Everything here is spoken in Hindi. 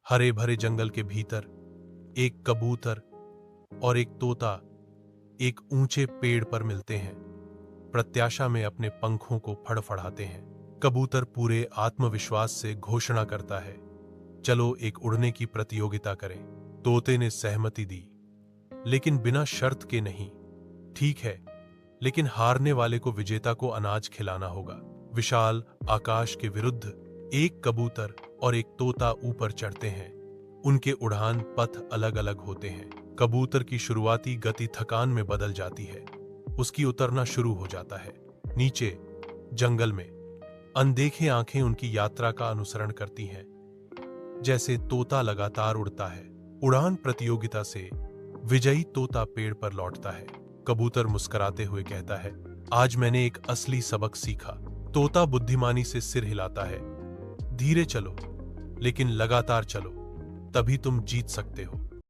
हरे भरे जंगल के भीतर एक कबूतर और एक तोता एक ऊंचे पेड़ पर मिलते हैं। प्रत्याशा में अपने पंखों को फड़फड़ाते हैं। कबूतर पूरे आत्मविश्वास से घोषणा करता है, चलो एक उड़ने की प्रतियोगिता करें। तोते ने सहमति दी, लेकिन बिना शर्त के नहीं। ठीक है, लेकिन हारने वाले को विजेता को अनाज खिलाना होगा। विशाल आकाश के विरुद्ध एक कबूतर और एक तोता ऊपर चढ़ते हैं। उनके उड़ान पथ अलग अलग होते हैं। कबूतर की शुरुआती गति थकान में बदल जाती है। उसकी उतरना शुरू हो जाता है। नीचे जंगल में अनदेखे आंखें उनकी यात्रा का अनुसरण करती हैं। जैसे तोता लगातार उड़ता है, उड़ान प्रतियोगिता से विजयी तोता पेड़ पर लौटता है। कबूतर मुस्कुराते हुए कहता है, आज मैंने एक असली सबक सीखा। तोता बुद्धिमानी से सिर हिलाता है, धीरे चलो, लेकिन लगातार चलो, तभी तुम जीत सकते हो।